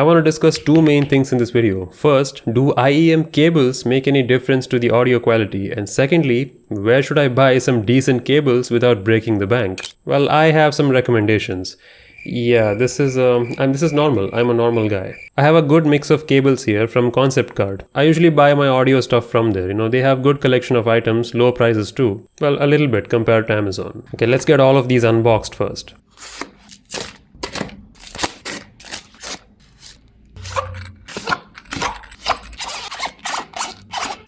I want to discuss two main things in this video. First, do IEM cables make any difference to the audio quality? And secondly, where should I buy some decent cables without breaking the bank? Well, I have some recommendations. Yeah, this is normal. I'm a normal guy. I have a good mix of cables here from Concept Kart. I usually buy my audio stuff from there. They have good collection of items, low prices too. Well, a little bit compared to Amazon. Okay, let's get all of these unboxed first.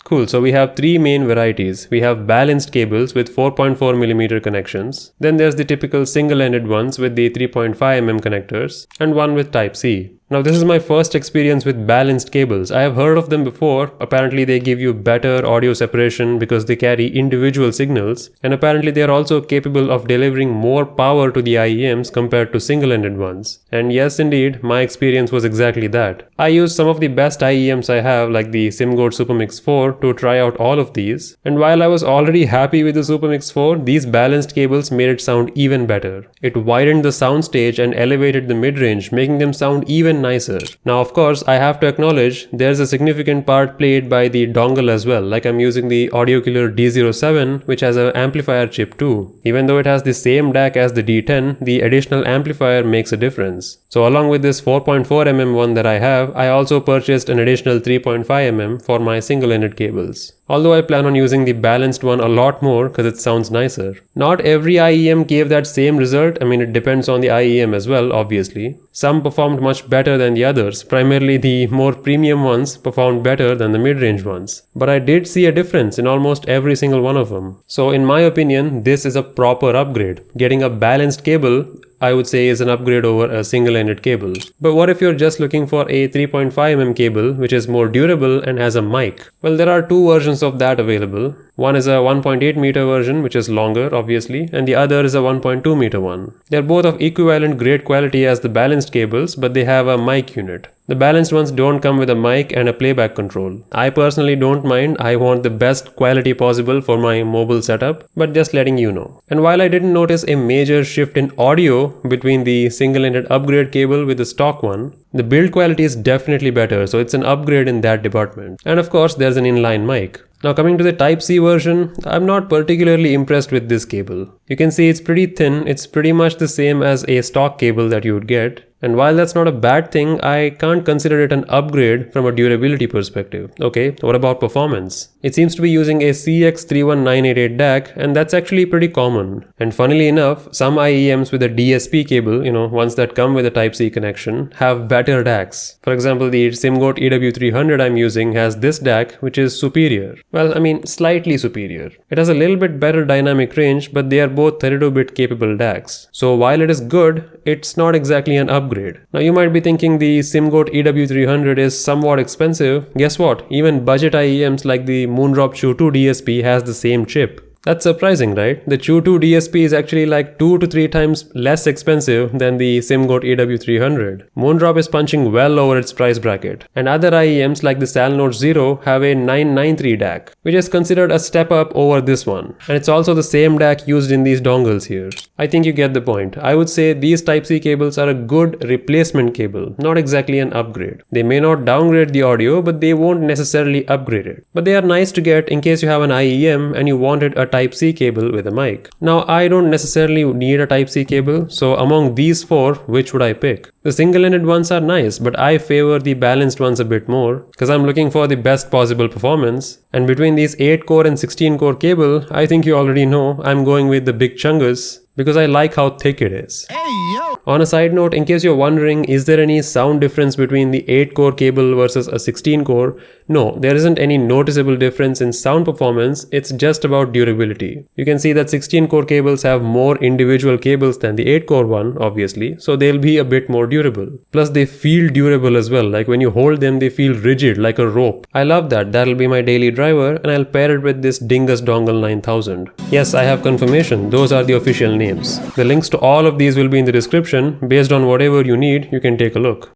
Cool, so we have three main varieties. We have balanced cables with 4.4mm connections. Then there's the typical single-ended ones with the 3.5mm connectors and one with Type-C. Now this is my first experience with balanced cables. I have heard of them before. Apparently they give you better audio separation because they carry individual signals, and apparently they are also capable of delivering more power to the IEMs compared to single-ended ones. And yes indeed, my experience was exactly that. I used some of the best IEMs I have, like the SimGoat SuperMix 4, to try out all of these. And while I was already happy with the SuperMix 4, these balanced cables made it sound even better. It widened the soundstage and elevated the mid-range, making them sound even nicer. Now of course I have to acknowledge there's a significant part played by the dongle as well, like I'm using the Audiocular D07 which has an amplifier chip too. Even though it has the same DAC as the D10, the additional amplifier makes a difference. So along with this 4.4mm one that I have, I also purchased an additional 3.5mm for my single-ended cables. Although I plan on using the balanced one a lot more because it sounds nicer. Not every IEM gave that same result. I mean, it depends on the IEM as well, obviously. Some performed much better than the others. Primarily the more premium ones performed better than the mid-range ones. But I did see a difference in almost every single one of them. So in my opinion, this is a proper upgrade. Getting a balanced cable, I would say, is an upgrade over a single-ended cable. But what if you're just looking for a 3.5mm cable which is more durable and has a mic? Well, there are two versions of that available. One is a 1.8 meter version which is longer obviously, and the other is a 1.2 meter one. They're both of equivalent great quality as the balanced cables, but they have a mic unit. The balanced ones don't come with a mic and a playback control. I personally don't mind. I want the best quality possible for my mobile setup, but just letting you know. And while I didn't notice a major shift in audio between the single-ended upgrade cable with the stock one, the build quality is definitely better, so it's an upgrade in that department. And of course there's an inline mic. Now coming to the Type-C version, I'm not particularly impressed with this cable. You can see it's pretty thin. It's pretty much the same as a stock cable that you would get. And while that's not a bad thing, I can't consider it an upgrade from a durability perspective. Okay, what about performance? It seems to be using a CX31988 DAC, and that's actually pretty common. And funnily enough, some IEMs with a DSP cable, ones that come with a Type-C connection, have better DACs. For example, the SimGoat EW300 I'm using has this DAC, which is superior. Well, I mean, slightly superior. It has a little bit better dynamic range, but they are both 32-bit capable DACs. So while it is good, it's not exactly an upgrade. Now you might be thinking the SimGoat EW300 is somewhat expensive. Guess what? Even budget IEMs like the Moondrop Chew 2 DSP has the same chip. That's surprising, right? The Chew 2 DSP is actually like 2 to 3 times less expensive than the SimGoat EW300. Moondrop is punching well over its price bracket. And other IEMs like the Salnote Zero have a 993 DAC, which is considered a step up over this one. And it's also the same DAC used in these dongles here. I think you get the point. I would say these Type-C cables are a good replacement cable, not exactly an upgrade. They may not downgrade the audio, but they won't necessarily upgrade it. But they are nice to get in case you have an IEM and you wanted a Type-C cable with a mic. Now I don't necessarily need a Type-C cable, so among these four, which would I pick? The single-ended ones are nice, but I favor the balanced ones a bit more because I'm looking for the best possible performance. And between these 8-core and 16-core cable, I think you already know I'm going with the big chungus because I like how thick it is. Hey, yo. On a side note, in case you're wondering, is there any sound difference between the 8-core cable versus a 16-core? No, there isn't any noticeable difference in sound performance. It's just about durability. You can see that 16-core cables have more individual cables than the 8-core one, obviously, so they'll be a bit more durable. Plus they feel durable as well, like when you hold them they feel rigid like a rope. I love that. That'll be my daily driver, and I'll pair it with this Dingus Dongle 9000. Yes, I have confirmation. Those are the official names. The links to all of these will be in the description. Based on whatever you need, you can take a look.